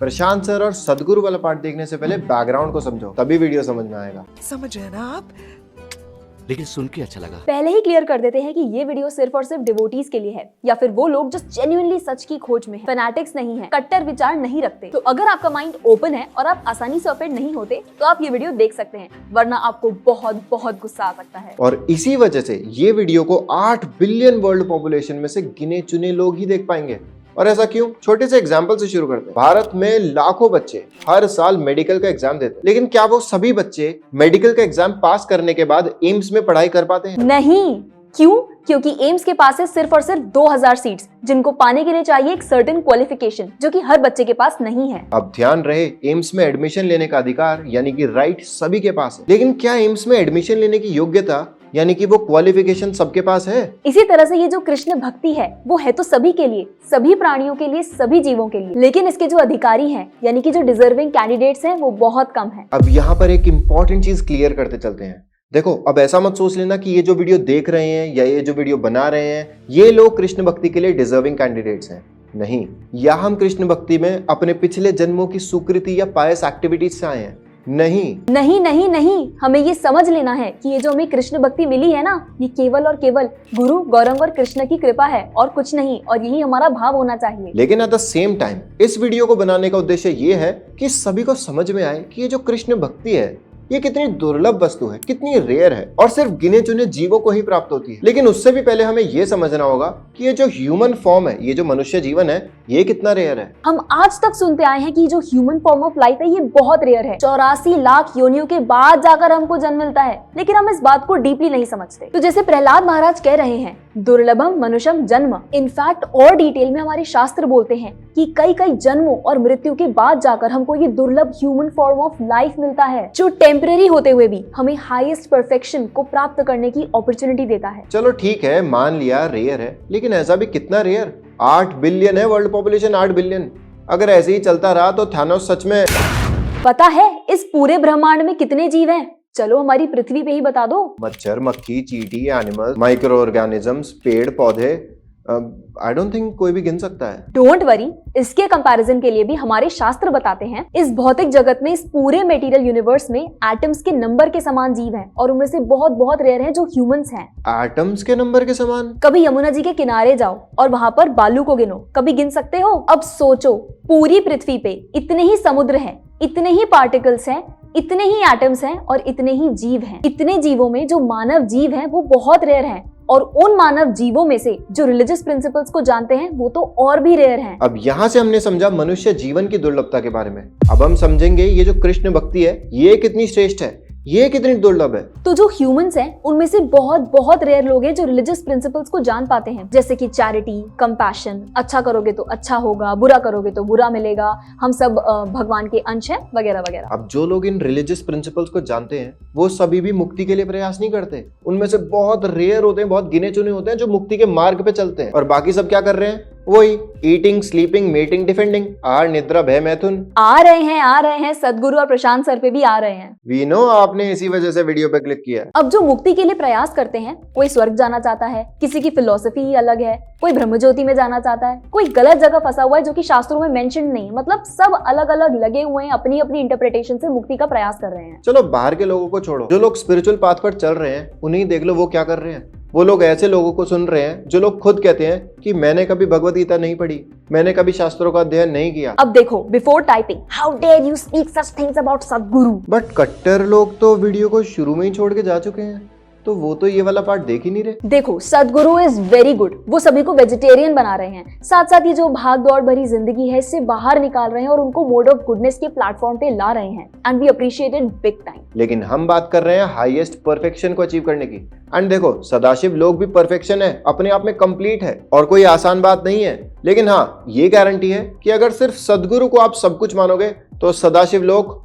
प्रशांत sir और सदगुरु वाला पार्ट देखने से पहले बैकग्राउंड को समझो, तभी वीडियो समझ में आएगा। समझ रहे ना आप? लेकिन सुन के अच्छा लगा। पहले ही क्लियर कर देते हैं कि ये वीडियो सिर्फ और सिर्फ डिवोटीज के लिए है, या फिर वो लोग जो जेन्युइनली सच की खोज में हैं, फैनेटिक्स नहीं है, कट्टर विचार नहीं रखते। तो अगर आपका माइंड ओपन है और आप आसानी से ऑफेंड नहीं होते तो आप ये वीडियो देख सकते हैं, वरना आपको बहुत बहुत गुस्सा आ सकता है। और इसी वजह से ये वीडियो को 8 बिलियन वर्ल्ड पॉपुलेशन में से गिने चुने लोग ही देख पाएंगे। और ऐसा क्यों? छोटे से एग्जाम्पल से शुरू करते हैं। भारत में लाखों बच्चे हर साल मेडिकल का एग्जाम देते हैं, लेकिन क्या वो सभी बच्चे मेडिकल का एग्जाम पास करने के बाद एम्स में पढ़ाई कर पाते हैं? नहीं। क्यों? क्योंकि एम्स के पास है सिर्फ और सिर्फ 2000 सीट्स, जिनको पाने के लिए चाहिए एक सर्टेन क्वालिफिकेशन, जो कि हर बच्चे के पास नहीं है। अब ध्यान रहे, एम्स में एडमिशन लेने का अधिकार यानी कि राइट सभी के पास है, लेकिन क्या एम्स में एडमिशन लेने की योग्यता यानी कि वो क्वालिफिकेशन सबके पास है? इसी तरह से ये जो कृष्ण भक्ति है वो है तो सभी के लिए, सभी प्राणियों के लिए, सभी जीवों के लिए, लेकिन इसके जो अधिकारी हैं यानी कि जो डिजर्विंग कैंडिडेट्स हैं वो बहुत कम है। अब यहाँ पर एक इम्पॉर्टेंट चीज क्लियर करते चलते हैं। देखो, अब ऐसा मत सोच लेना कि ये जो वीडियो देख रहे हैं या ये जो वीडियो बना रहे हैं ये लोग कृष्ण भक्ति के लिए डिजर्विंग कैंडिडेट्स हैं। नहीं, या हम कृष्ण भक्ति में अपने पिछले जन्मों की सुकृति या पायस एक्टिविटीज से आए हैं। नहीं नहीं नहीं नहीं, हमें ये समझ लेना है कि ये जो हमें कृष्ण भक्ति मिली है ना, ये केवल और केवल गुरु गौरंग और कृष्ण की कृपा है और कुछ नहीं, और यही हमारा भाव होना चाहिए। लेकिन एट द सेम टाइम इस वीडियो को बनाने का उद्देश्य ये है कि सभी को समझ में आए कि ये जो कृष्ण भक्ति है ये कितनी दुर्लभ वस्तु है, कितनी रेयर है और सिर्फ गिने चुने जीवों को ही प्राप्त होती है। लेकिन उससे भी पहले हमें ये समझना होगा कि ये जो ह्यूमन फॉर्म है, ये जो मनुष्य जीवन है, ये कितना रेयर है। हम आज तक सुनते आए हैं कि जो ह्यूमन फॉर्म ऑफ लाइफ है ये बहुत रेयर है। 84 लाख योनियों के बाद जाकर हमको जन्म मिलता है, लेकिन हम इस बात को डीपली नहीं समझते। तो जैसे प्रहलाद महाराज कह रहे हैं, दुर्लभम मनुष्यम जन्म। इनफैक्ट और डिटेल में हमारे शास्त्र बोलते हैं कि कई कई जन्मों और मृत्यु के बाद जाकर हमको ये दुर्लभ ह्यूमन फॉर्म ऑफ लाइफ मिलता है, जो टेम्परेरी होते हुए भी हमें हाईएस्ट परफेक्शन को प्राप्त करने की अपॉर्चुनिटी देता है। चलो ठीक है, मान लिया रेयर है, लेकिन ऐसा भी कितना रेयर? 8 बिलियन है वर्ल्ड पॉपुलेशन, 8 बिलियन। अगर ऐसे ही चलता रहा तो थानोस सच में। पता है इस पूरे ब्रह्मांड में कितने जीव हैं? चलो हमारी पृथ्वी पे ही बता दो। मच्छर, मक्खी, चींटी, एनिमल, माइक्रो ऑर्गेनिजम्स, पेड़ पौधे, आई डोंट थिंक कोई भी गिन सकता है। डोंट वरी, इसके कंपैरिजन के लिए भी हमारे शास्त्र बताते हैं इस भौतिक जगत में, इस पूरे मटेरियल यूनिवर्स में एटम्स के नंबर के समान जीव हैं, और उनमें से बहुत बहुत रेयर हैं जो ह्यूमंस हैं। एटम्स के नंबर के समान? कभी यमुना जी के किनारे जाओ और वहां पर बालू को गिनो, कभी गिन सकते हो? अब सोचो, पूरी पृथ्वी पे इतने ही समुद्र हैं, इतने ही पार्टिकल्स हैं, इतने ही एटम्स हैं और इतने ही जीव हैं। इतने जीवों में जो मानव जीव हैं वो बहुत रेयर हैं, और उन मानव जीवों में से जो रिलीजियस प्रिंसिपल्स को जानते हैं वो तो और भी रेयर हैं। अब यहाँ से हमने समझा मनुष्य जीवन की दुर्लभता के बारे में। अब हम समझेंगे ये जो कृष्ण भक्ति है ये कितनी श्रेष्ठ है, ये कितनी दुर्लभ है। तो जो ह्यूमंस हैं उनमें से बहुत बहुत रेयर लोग हैं जो रिलीजियस प्रिंसिपल्स को जान पाते हैं, जैसे कि चैरिटी, कंपैशन, अच्छा करोगे तो अच्छा होगा, बुरा करोगे तो बुरा मिलेगा, हम सब भगवान के अंश हैं, वगैरह वगैरह। अब जो लोग इन रिलीजियस प्रिंसिपल्स को जानते हैं वो सभी भी मुक्ति के लिए प्रयास नहीं करते। उनमें से बहुत रेयर होते हैं, बहुत गिने चुने होते हैं जो मुक्ति के मार्ग पे चलते हैं, और बाकी सब क्या कर रहे हैं? वही ईटिंग, स्लीपिंग, मेटिंग, डिफेंडिंग, आहार, निद्रा, भय, मैथुन। आ रहे हैं सदगुरु और प्रशांत सर पे भी आ रहे हैं। वी नो आपने इसी वजह से वीडियो पे क्लिक किया। अब जो मुक्ति के लिए प्रयास करते हैं, कोई स्वर्ग जाना चाहता है, किसी की फिलॉसफी ही अलग है, कोई ब्रह्मज्योति में जाना चाहता है, कोई गलत जगह फंसा हुआ है जो कि शास्त्रों में मेंशन नहीं, मतलब सब अलग अलग लगे हुए हैं, अपनी अपनी इंटरप्रिटेशन से मुक्ति का प्रयास कर रहे हैं। चलो बाहर के लोगों को छोड़ो, जो लोग स्पिरिचुअल पाथ पर चल रहे हैं उन्हें देख लो, वो क्या कर रहे हैं। वो लोग ऐसे लोगों को सुन रहे हैं जो लोग खुद कहते हैं कि मैंने कभी भगवद गीता नहीं पढ़ी, मैंने कभी शास्त्रों का अध्ययन नहीं किया। अब देखो, before typing, how dare you speak such things about Sadhguru. बट कट्टर लोग तो वीडियो को शुरू में ही छोड़ के जा चुके हैं, तो वो तो ये वाला पार्ट देख ही नहीं रहे। देखो, सदगुरु इज वेरी गुड, वो सभी को वेजिटेरियन बना रहे हैं, साथ साथ ये जो भाग दौड़ भरी जिंदगी है इससे बाहर निकाल रहे हैं और उनको मोड ऑफ गुडनेस के प्लेटफॉर्म पे ला रहे हैं, and we appreciate it big time. लेकिन हम बात कर रहे हैं हाईएस्ट परफेक्शन को अचीव करने की। एंड देखो, सदाशिव लोग भी परफेक्शन है, अपने आप में कंप्लीट है, और कोई आसान बात नहीं है। लेकिन हाँ, ये गारंटी है कि अगर सिर्फ सदगुरु को आप सब कुछ मानोगे तो सदाशिव लोग,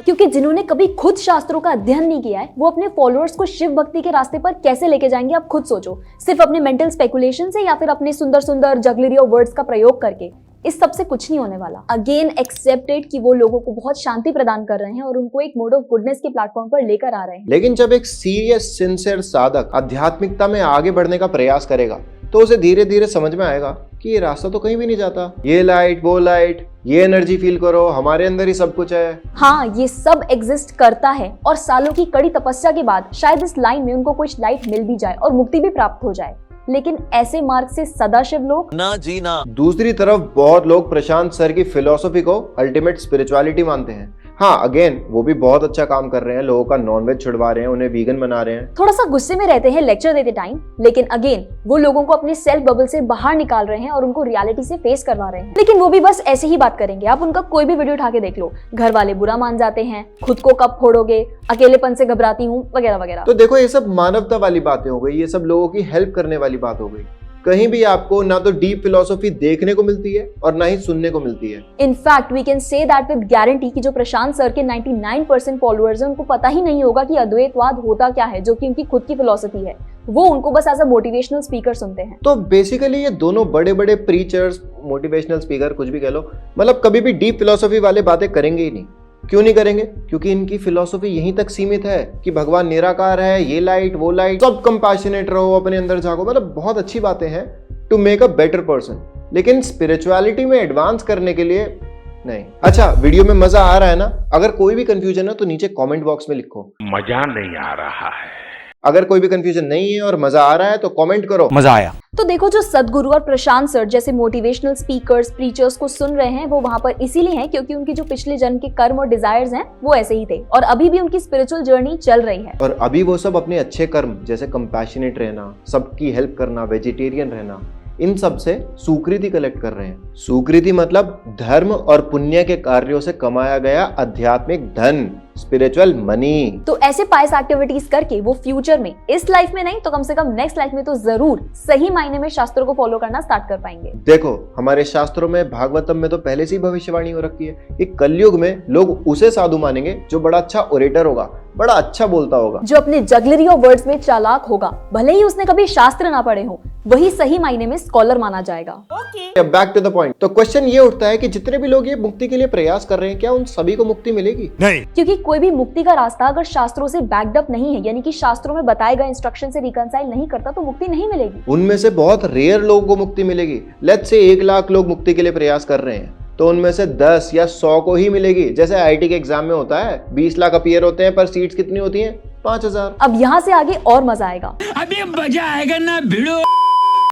क्योंकि जिन्होंने कभी खुद शास्त्रों का अध्ययन नहीं किया है वो अपने फॉलोअर्स को शिव भक्ति के रास्ते पर कैसे लेके जाएंगे, आप खुद सोचो। सिर्फ अपने मेंटल स्पेकुलेशन से या फिर अपने सुंदर सुंदर जगलरी ऑफ वर्ड्स का प्रयोग करके इस सब से कुछ नहीं होने वाला। अगेन एक्सेप्टेड कि वो लोगों को बहुत शांति प्रदान कर रहे हैं और उनको एक मोड ऑफ गुडनेस के प्लेटफॉर्म पर लेकर आ रहे हैं। लेकिन जब एक सीरियस सिंसियर साधक आध्यात्मिकता में आगे बढ़ने का प्रयास करेगा तो उसे धीरे धीरे समझ में आएगा कि ये रास्ता तो कहीं भी नहीं जाता, ये लाइट वो लाइट, ये एनर्जी फील करो, हमारे अंदर ही सब कुछ है। हाँ, ये सब एग्जिस्ट करता है और सालों की कड़ी तपस्या के बाद शायद इस लाइन में उनको कुछ लाइट मिल भी जाए और मुक्ति भी प्राप्त हो जाए। लेकिन ऐसे मार्ग से सदाशिव लोग ना जी ना। दूसरी तरफ बहुत लोग प्रशांत सर की फिलॉसफी को अल्टीमेट स्पिरिचुअलिटी मानते हैं। हाँ, अगेन वो भी बहुत अच्छा काम कर रहे हैं, लोगों का नॉनवेज छुड़वा रहे हैं, उन्हें वीगन बना रहे हैं। थोड़ा सा गुस्से में रहते हैं लेक्चर देते टाइम, लेकिन अगेन वो लोगों को अपने सेल्फ बबल से बाहर निकाल रहे हैं और उनको रियलिटी से फेस करवा रहे हैं। लेकिन वो भी बस ऐसे ही बात करेंगे, आप उनका कोई भी वीडियो उठा के देख लो, घर वाले बुरा मान जाते हैं, खुद को कब फोड़ोगे, अकेलेपन से घबराती हूँ, वगैरह वगैरह। तो देखो, ये सब मानवता वाली बातें हो गई, ये सब लोगों की हेल्प करने वाली बात हो गई। कहीं भी आपको ना तो डीप फिलॉसफी देखने को मिलती है और ना ही सुनने को मिलती है। In fact we can say that with guarantee कि जो प्रशांत सर के 99% फॉलोअर्स हैं उनको पता ही नहीं होगा कि अद्वैतवाद होता क्या है, जो कि उनकी खुद की फिलॉसफी है। वो उनको बस एज अ मोटिवेशनल स्पीकर सुनते हैं। तो बेसिकली ये दोनों बड़े बड़े प्रीचर्स, मोटिवेशनल स्पीकर, कुछ भी कह लो, मतलब कभी भी डीप फिलॉसफी वाले बातें करेंगे ही नहीं। क्यों नहीं करेंगे? क्योंकि इनकी फिलॉसफी यहीं तक सीमित है कि भगवान निराकार है, ये लाइट वो लाइट, सब कंपैशनेट रहो, अपने अंदर झांको, मतलब बहुत अच्छी बातें हैं to make a better person. लेकिन स्पिरिचुअलिटी में एडवांस करने के लिए नहीं। अच्छा, वीडियो में मजा आ रहा है ना? अगर कोई भी कंफ्यूजन है तो नीचे कमेंट बॉक्स में लिखो, मजा नहीं आ रहा है। अगर कोई भी कंफ्यूजन नहीं है और मजा आ रहा है तो कमेंट करो, मजा आया। तो देखो, जो सदगुरु और प्रशांत सर जैसे मोटिवेशनल स्पीकर्स, प्रीचर्स को सुन रहे हैं, वो वहां पर इसीलिए हैं क्योंकि उनकी जो पिछले जन्म के कर्म और डिजायर्स हैं वो ऐसे ही थे और अभी भी उनकी स्पिरिचुअल जर्नी चल रही है। और अभी वो सब अपने अच्छे कर्म जैसे कंपैशनेट रहना, सबकी हेल्प करना, वेजिटेरियन रहना, इन सब से सुकृति कलेक्ट कर रहे हैं। सुकृति मतलब धर्म और पुण्य के कार्यों से कमाया गया आध्यात्मिक धन, स्पिरिचुअल मनी। तो ऐसे पायस एक्टिविटीज करके वो फ्यूचर में, इस लाइफ में नहीं तो कम से कम नेक्स्ट लाइफ में तो जरूर सही मायने में शास्त्रों को फॉलो करना स्टार्ट कर पाएंगे। देखो, हमारे शास्त्रों में, भागवतम में तो पहले से ही भविष्यवाणी हो रखी है कि कलयुग में लोग उसे साधु मानेंगे जो बड़ा अच्छा ओरेटर होगा, बड़ा अच्छा बोलता होगा, जो अपने जगलरी ऑफ वर्ड्स में चालाक होगा, भले ही उसने कभी शास्त्र ना पढ़े हो, वही सही मायने में स्कॉलर माना जाएगा। Back to the point. तो क्वेश्चन ये उठता है कि जितने भी लोग ये मुक्ति के लिए प्रयास कर रहे हैं, क्या उन सभी को मुक्ति मिलेगी? नहीं। क्योंकि कोई भी मुक्ति का रास्ता अगर शास्त्रों से बैक्ड अप नहीं है, यानी कि शास्त्रों में बताए गए इंस्ट्रक्शन से रिकंसाइल नहीं करता, तो मुक्ति नहीं मिलेगी। उनमें से बहुत रेयर लोगों को मुक्ति मिलेगी। लेट्स से 1 लाख लोग मुक्ति के लिए प्रयास कर रहे हैं, तो उनमें से 10 या 100 को ही मिलेगी। जैसे आईआईटी के एग्जाम में होता है, 20 लाख अपीयर होते हैं, पर सीट्स कितनी होती हैं? 5000। अब यहाँ से आगे और मजा आएगा। अभी मजा आएगा ना भिड़ो।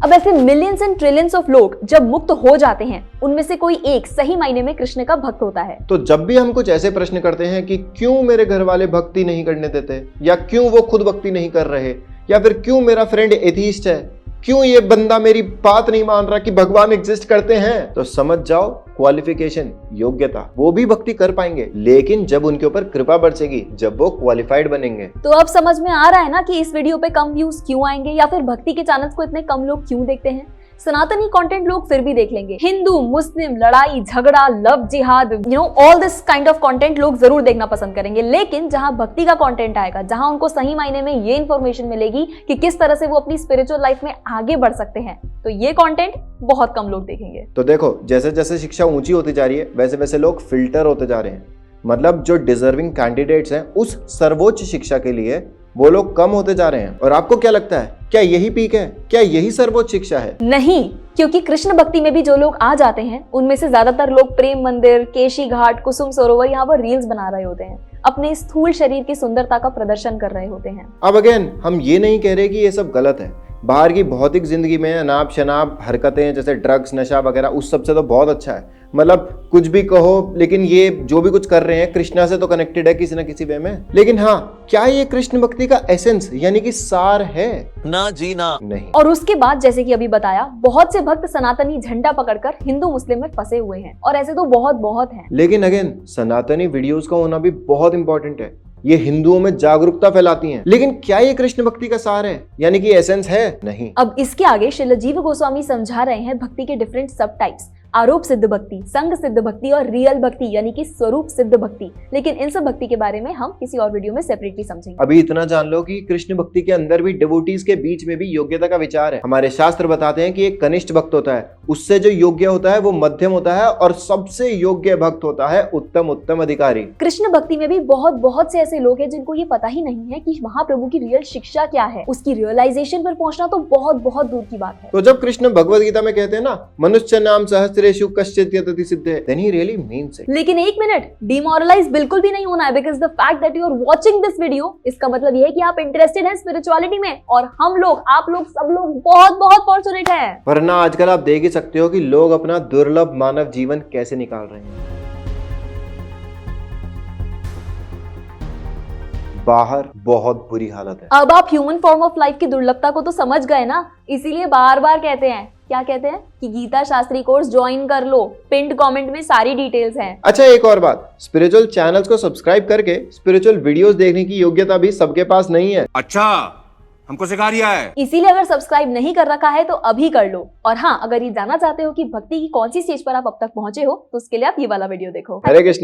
अब ऐसे मिलियंस एंड ट्रिलियंस ऑफ लोग जब मुक्त हो जाते हैं, उनमें से कोई एक सही मायने में कृष्ण का भक्त होता है। तो जब भी हम कुछ ऐसे प्रश्न करते हैं कि क्यों मेरे घर वाले भक्ति नहीं करने देते, या क्यों वो खुद भक्ति नहीं कर रहे, या फिर क्यों मेरा फ्रेंड एथीस्ट है, क्यों ये बंदा मेरी बात नहीं मान रहा कि भगवान एग्जिस्ट करते हैं, तो समझ जाओ क्वालिफिकेशन, योग्यता, वो भी भक्ति कर पाएंगे, लेकिन जब उनके ऊपर कृपा बरसेगी, जब वो क्वालिफाइड बनेंगे। तो अब समझ में आ रहा है ना कि इस वीडियो पे कम व्यूज क्यों आएंगे, या फिर भक्ति के चैनल्स को इतने कम लोग क्यों देखते हैं। सनातनी कंटेंट लोग फिर भी देख लेंगे, हिंदू मुस्लिम लड़ाई झगड़ा, लव जिहाद, all this kind of content लोग जरूर देखना पसंद करेंगे। लेकिन जहां भक्ति का कंटेंट आएगा, जहां उनको सही मायने में ये इन्फॉर्मेशन मिलेगी कि किस तरह से वो अपनी स्पिरिचुअल लाइफ में आगे बढ़ सकते हैं, तो ये कंटेंट बहुत कम लोग देखेंगे। तो देखो, जैसे जैसे शिक्षा ऊंची होती जा रही है, वैसे वैसे लोग फिल्टर होते जा रहे हैं। मतलब जो डिजर्विंग कैंडिडेट्स हैं उस सर्वोच्च शिक्षा के लिए, वो लोग कम होते जा रहे हैं। और आपको क्या लगता है, क्या यही पीक है? क्या यही सर्वोच्च शिक्षा है? नहीं, क्योंकि कृष्ण भक्ति में भी जो लोग आ जाते हैं, उनमें से ज्यादातर लोग प्रेम मंदिर, केशी घाट, कुसुम सरोवर, यहाँ पर रील्स बना रहे होते हैं, अपने स्थूल शरीर की सुंदरता का प्रदर्शन कर रहे होते हैं। अब अगेन, हम ये नहीं कह रहे कि ये सब गलत है। बाहर की भौतिक जिंदगी में अनाप शनाप हरकतें जैसे ड्रग्स, नशा वगैरह, उस सब से तो बहुत अच्छा है। मतलब कुछ भी कहो, लेकिन ये जो भी कुछ कर रहे हैं कृष्णा से तो कनेक्टेड है किसी न किसी वे में। लेकिन हाँ, क्या ये कृष्ण भक्ति का एसेंस यानी कि सार है? ना जी ना। नहीं। और उसके बाद जैसे कि अभी बताया, बहुत से भक्त सनातनी झंडा पकड़कर हिंदू मुस्लिम में फंसे हुए हैं, और ऐसे तो बहुत बहुत हैं। लेकिन अगेन, सनातनी वीडियोस का होना भी बहुत इंपॉर्टेंट है। ये हिंदुओं में जागरूकता फैलाती हैं। लेकिन क्या ये कृष्ण भक्ति का सार है, यानी कि एसेंस है? नहीं। अब इसके आगे श्रील जीव गोस्वामी समझा रहे हैं भक्ति के डिफरेंट सब टाइप्स। आरोप सिद्ध भक्ति, संग सिद्ध भक्ति और रियल भक्ति यानी कि स्वरूप सिद्ध भक्ति। लेकिन इन सब भक्ति के बारे में हम किसी और वीडियो में सेपरेटली समझेंगे। अभी इतना जान लो कि कृष्ण भक्ति के अंदर भी डिवोटीज के बीच में भी योग्यता का विचार है। हमारे शास्त्र बताते हैं कि एक कनिष्ठ भक्त होता है, उससे जो योग्य होता है वो मध्यम होता है और सबसे योग्य भक्त होता है उत्तम अधिकारी। कृष्ण भक्ति में भी बहुत से ऐसे लोग हैं जिनको ये पता ही नहीं है कि महाप्रभु की रियल शिक्षा क्या है। उसकी रियलाइजेशन पर पहुंचना तो बहुत दूर की बात है। तो जब कृष्ण भगवद गीता में कहते हैं ना, मनुष्य नाम सहस्रेषु कश्चित् यतति सिद्धे, then he really means it. लेकिन एक मिनट, डिमोरलाइज बिल्कुल भी नहीं होना है, because the fact that you are watching this video, इसका मतलब ये है कि आप इंटरेस्टेड हैं स्पिरिचुअलिटी में, और हम लोग, आप लोग, सब लोग बहुत फॉर्चुनेट हैं। वरना आजकल आप देख ही सकते हो कि लोग अपना दुर्लभ मानव जीवन कैसे निकाल रहे हैं। बाहर बहुत बुरी हालत है। अब आप ह्यूमन फॉर्म ऑफ लाइफ की दुर्लभता को तो समझ गए ना, इसीलिए बार कहते हैं, क्या कहते हैं कि गीता शास्त्री कोर्स ज्वाइन कर लो। पिंड कमेंट में सारी डिटेल्स हैं। अच्छा, एक और बात, स्पिरिचुअल चैनल्स को सब्सक्राइब करके स्पिरिचुअल वीडियोस देखने की योग्यता भी सबके पास नहीं है। अच्छा, हमको सिखा रिया है। इसीलिए अगर सब्सक्राइब नहीं कर रखा है तो अभी कर लो। और हाँ, अगर ये जानना चाहते हो कि भक्ति की कौन सी स्टेज पर आप अब तक पहुंचे हो, तो उसके लिए आप ये वाला वीडियो देखो। हरे कृष्ण।